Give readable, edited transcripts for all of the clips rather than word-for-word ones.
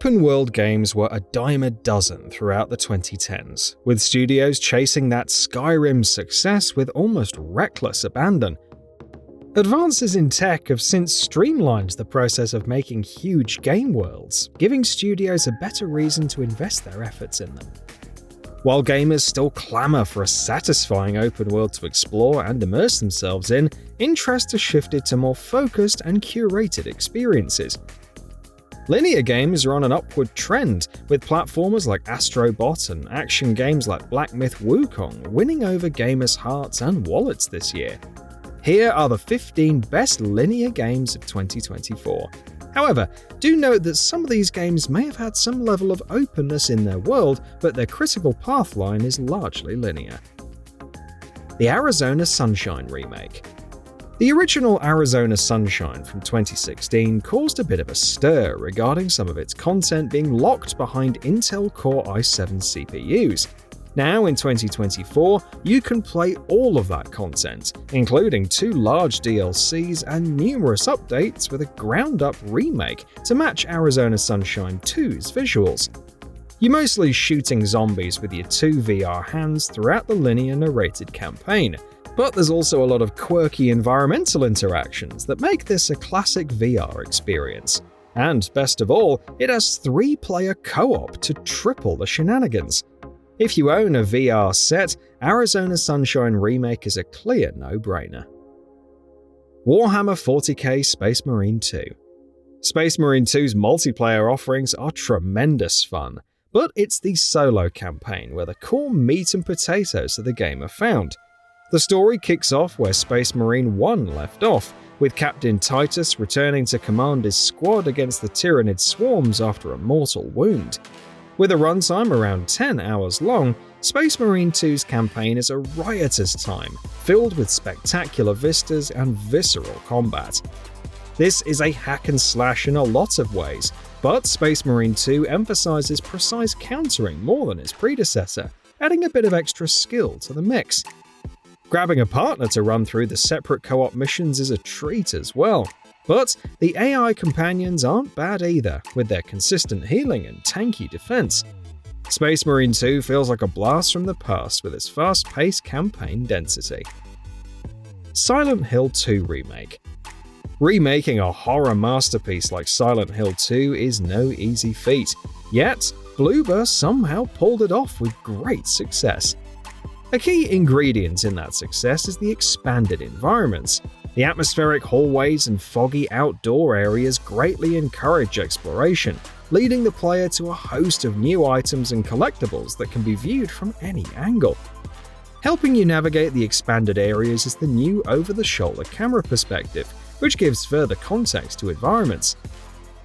Open-world games were a dime a dozen throughout the 2010s, with studios chasing that Skyrim success with almost reckless abandon. Advances in tech have since streamlined the process of making huge game worlds, giving studios a better reason to invest their efforts in them. While gamers still clamour for a satisfying open world to explore and immerse themselves in, interest has shifted to more focused and curated experiences. Linear games are on an upward trend, with platformers like Astrobot and action games like Black Myth Wukong winning over gamers' hearts and wallets this year. Here are the 15 best linear games of 2024. However, do note that some of these games may have had some level of openness in their world, but their critical path line is largely linear. The Arizona Sunshine Remake. The original Arizona Sunshine from 2016 caused a bit of a stir regarding some of its content being locked behind Intel Core i7 CPUs. Now, in 2024, you can play all of that content, including 2 large DLCs and numerous updates with a ground-up remake to match Arizona Sunshine 2's visuals. You're mostly shooting zombies with your 2 VR hands throughout the linear narrated campaign, but there's also a lot of quirky environmental interactions that make this a classic VR experience. And best of all, it has 3-player co-op to triple the shenanigans. If you own a VR set, Arizona Sunshine Remake is a clear no-brainer. Warhammer 40k Space Marine 2. Space Marine 2's multiplayer offerings are tremendous fun, but it's the solo campaign where the core meat and potatoes of the game are found. The story kicks off where Space Marine 1 left off, with Captain Titus returning to command his squad against the Tyranid swarms after a mortal wound. With a runtime around 10 hours long, Space Marine 2's campaign is a riotous time, filled with spectacular vistas and visceral combat. This is a hack and slash in a lot of ways, but Space Marine 2 emphasizes precise countering more than its predecessor, adding a bit of extra skill to the mix. Grabbing a partner to run through the separate co-op missions is a treat as well. But the AI companions aren't bad either, with their consistent healing and tanky defense. Space Marine 2 feels like a blast from the past with its fast-paced campaign density. Silent Hill 2 Remake. Remaking a horror masterpiece like Silent Hill 2 is no easy feat, yet Bloober somehow pulled it off with great success. A key ingredient in that success is the expanded environments. The atmospheric hallways and foggy outdoor areas greatly encourage exploration, leading the player to a host of new items and collectibles that can be viewed from any angle. Helping you navigate the expanded areas is the new over-the-shoulder camera perspective, which gives further context to environments.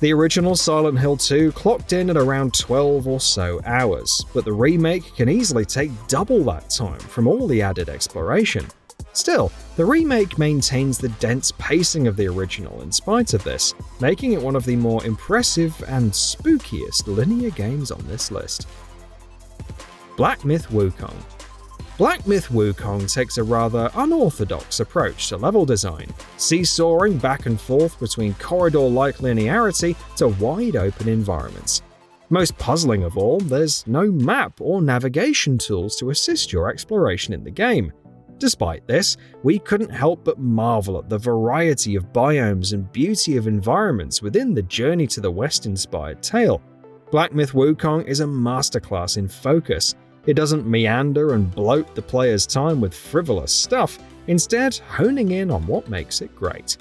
The original Silent Hill 2 clocked in at around 12 or so hours, but the remake can easily take double that time from all the added exploration. Still, the remake maintains the dense pacing of the original in spite of this, making it one of the more impressive and spookiest linear games on this list. Black Myth Wukong. Black Myth Wukong takes a rather unorthodox approach to level design, seesawing back and forth between corridor-like linearity to wide-open environments. Most puzzling of all, there's no map or navigation tools to assist your exploration in the game. Despite this, we couldn't help but marvel at the variety of biomes and beauty of environments within the Journey to the West-inspired tale. Black Myth Wukong is a masterclass in focus. It doesn't meander and bloat the player's time with frivolous stuff, instead honing in on what makes it great.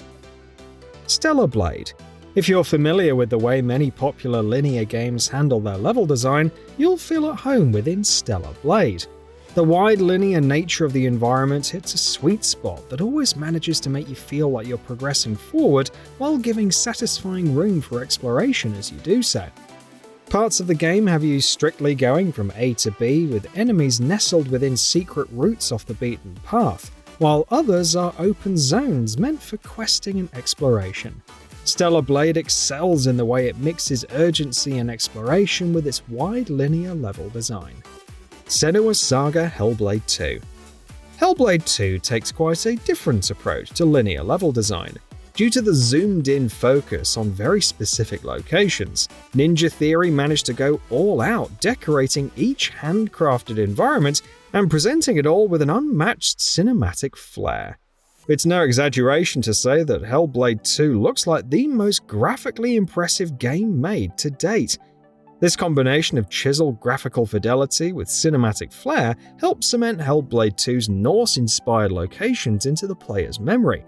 Stellar Blade. If you're familiar with the way many popular linear games handle their level design, you'll feel at home within Stellar Blade. The wide linear nature of the environment hits a sweet spot that always manages to make you feel like you're progressing forward while giving satisfying room for exploration as you do so. Parts of the game have you strictly going from A to B, with enemies nestled within secret routes off the beaten path, while others are open zones meant for questing and exploration. Stellar Blade excels in the way it mixes urgency and exploration with its wide linear level design. Senua's Saga Hellblade II. Hellblade II takes quite a different approach to linear level design. Due to the zoomed-in focus on very specific locations, Ninja Theory managed to go all out, decorating each handcrafted environment and presenting it all with an unmatched cinematic flair. It's no exaggeration to say that Hellblade II looks like the most graphically impressive game made to date. This combination of chiseled graphical fidelity with cinematic flair helps cement Hellblade II's Norse-inspired locations into the player's memory.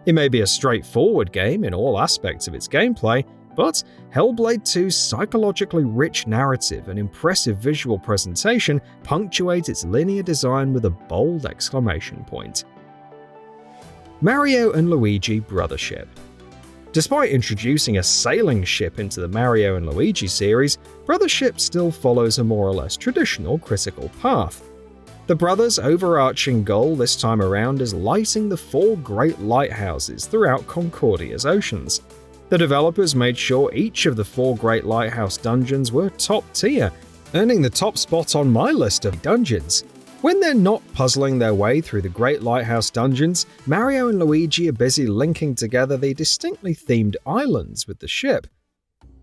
It may be a straightforward game in all aspects of its gameplay, but Hellblade II's psychologically rich narrative and impressive visual presentation punctuate its linear design with a bold exclamation point. Mario & Luigi Brothership. Despite introducing a sailing ship into the Mario & Luigi series, Brothership still follows a more or less traditional critical path. The brothers' overarching goal this time around is lighting the 4 great lighthouses throughout Concordia's oceans. The developers made sure each of the 4 great lighthouse dungeons were top tier, earning the top spot on my list of dungeons. When they're not puzzling their way through the Great Lighthouse dungeons, Mario and Luigi are busy linking together the distinctly themed islands with the ship.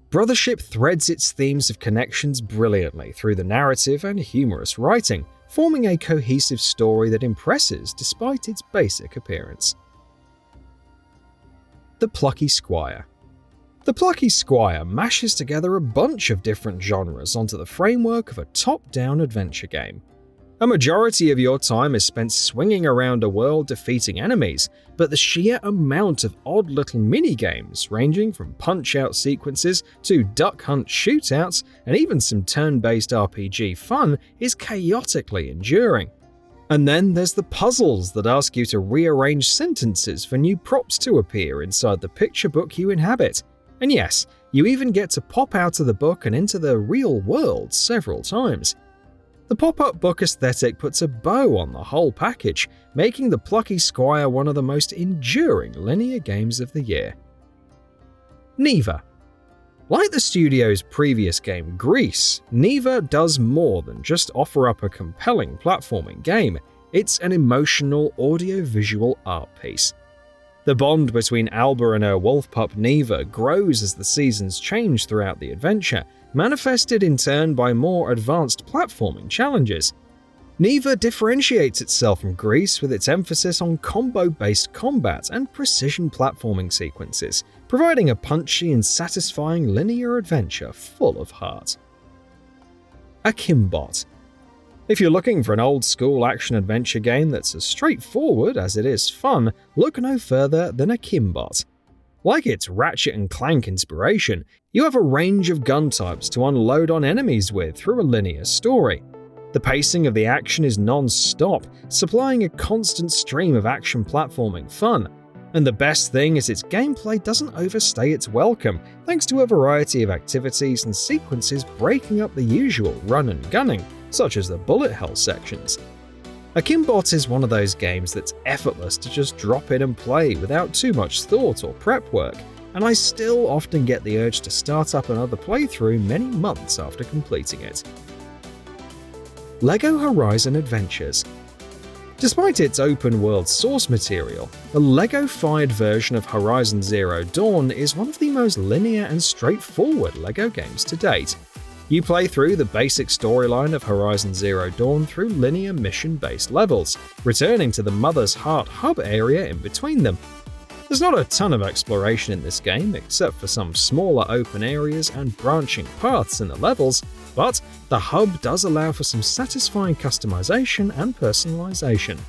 Brothership threads its themes of connections brilliantly through the narrative and humorous writing, forming a cohesive story that impresses despite its basic appearance. The Plucky Squire. The Plucky Squire mashes together a bunch of different genres onto the framework of a top-down adventure game. A majority of your time is spent swinging around a world defeating enemies, but the sheer amount of odd little mini-games ranging from punch-out sequences to duck hunt shootouts and even some turn-based RPG fun is chaotically enduring. And then there's the puzzles that ask you to rearrange sentences for new props to appear inside the picture book you inhabit. And yes, you even get to pop out of the book and into the real world several times. The pop-up book aesthetic puts a bow on the whole package, making the Plucky Squire one of the most enduring linear games of the year. Neva. Like the studio's previous game Grease, Neva does more than just offer up a compelling platforming game, it's an emotional audio-visual art piece. The bond between Alba and her wolf pup Neva grows as the seasons change throughout the adventure, manifested in turn by more advanced platforming challenges. Neva differentiates itself from Grease with its emphasis on combo-based combat and precision platforming sequences, providing a punchy and satisfying linear adventure full of heart. Aimbot. If you're looking for an old-school action-adventure game that's as straightforward as it is fun, look no further than Aimbot. Like its Ratchet & Clank inspiration, you have a range of gun types to unload on enemies with through a linear story. The pacing of the action is non-stop, supplying a constant stream of action platforming fun. And the best thing is its gameplay doesn't overstay its welcome, thanks to a variety of activities and sequences breaking up the usual run and gunning, such as the bullet hell sections. Aimbot is one of those games that's effortless to just drop in and play without too much thought or prep work, and I still often get the urge to start up another playthrough many months after completing it. LEGO Horizon Adventures. Despite its open-world source material, the LEGO-fied version of Horizon Zero Dawn is one of the most linear and straightforward LEGO games to date. You play through the basic storyline of Horizon Zero Dawn through linear mission-based levels, returning to the Mother's Heart hub area in between them. There's not a ton of exploration in this game, except for some smaller open areas and branching paths in the levels, but the hub does allow for some satisfying customization and personalization.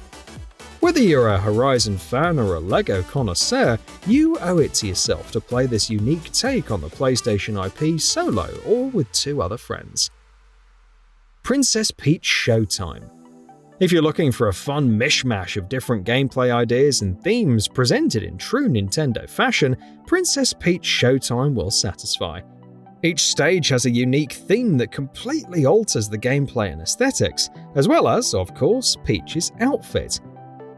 Whether you're a Horizon fan or a LEGO connoisseur, you owe it to yourself to play this unique take on the PlayStation IP solo or with 2 other friends. Princess Peach Showtime. If you're looking for a fun mishmash of different gameplay ideas and themes presented in true Nintendo fashion, Princess Peach Showtime will satisfy. Each stage has a unique theme that completely alters the gameplay and aesthetics, as well as, of course, Peach's outfit.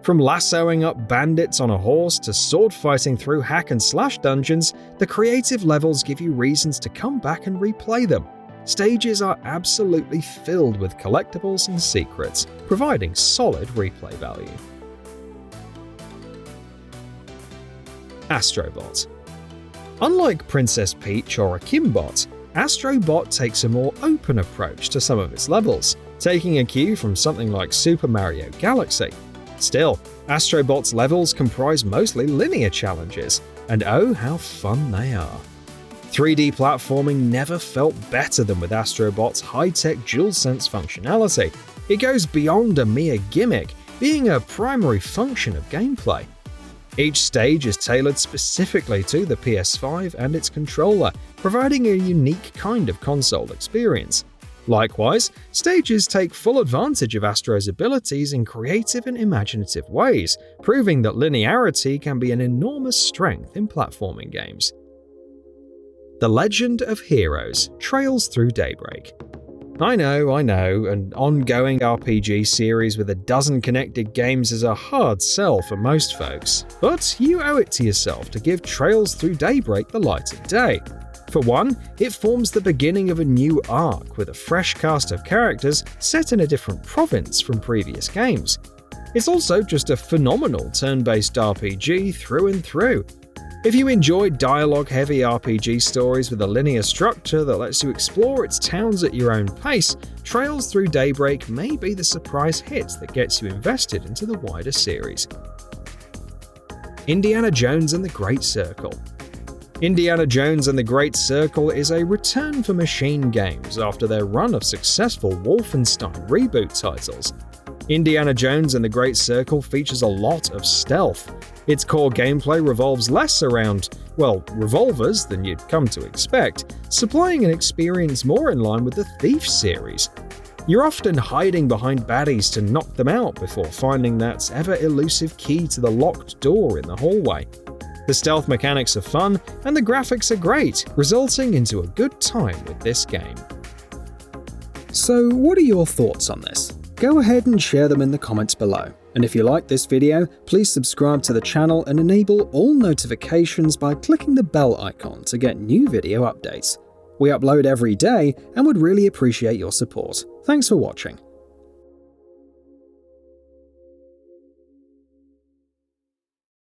From lassoing up bandits on a horse to sword fighting through hack-and-slash dungeons, the creative levels give you reasons to come back and replay them. Stages are absolutely filled with collectibles and secrets, providing solid replay value. Astrobot. Unlike Princess Peach or Aimbot, Astrobot takes a more open approach to some of its levels, taking a cue from something like Super Mario Galaxy. Still, Astrobot's levels comprise mostly linear challenges, and oh how fun they are. 3D platforming never felt better than with Astrobot's high-tech DualSense functionality. It goes beyond a mere gimmick, being a primary function of gameplay. Each stage is tailored specifically to the PS5 and its controller, providing a unique kind of console experience. Likewise, stages take full advantage of Astro's abilities in creative and imaginative ways, proving that linearity can be an enormous strength in platforming games. The Legend of Heroes trails through Daybreak. I know, an ongoing RPG series with a dozen connected games is a hard sell for most folks, but you owe it to yourself to give Trails Through Daybreak the light of day. For one, it forms the beginning of a new arc with a fresh cast of characters set in a different province from previous games. It's also just a phenomenal turn-based RPG through and through. If you enjoy dialogue-heavy RPG stories with a linear structure that lets you explore its towns at your own pace, Trails Through Daybreak may be the surprise hit that gets you invested into the wider series. Indiana Jones and the Great Circle. Indiana Jones and the Great Circle is a return for Machine Games after their run of successful Wolfenstein reboot titles. Indiana Jones and the Great Circle features a lot of stealth. Its core gameplay revolves less around, revolvers than you'd come to expect, supplying an experience more in line with the Thief series. You're often hiding behind baddies to knock them out before finding that ever-elusive key to the locked door in the hallway. The stealth mechanics are fun, and the graphics are great, resulting into a good time with this game. So, what are your thoughts on this? Go ahead and share them in the comments below. And if you like this video, please subscribe to the channel and enable all notifications by clicking the bell icon to get new video updates. We upload every day and would really appreciate your support. Thanks for watching.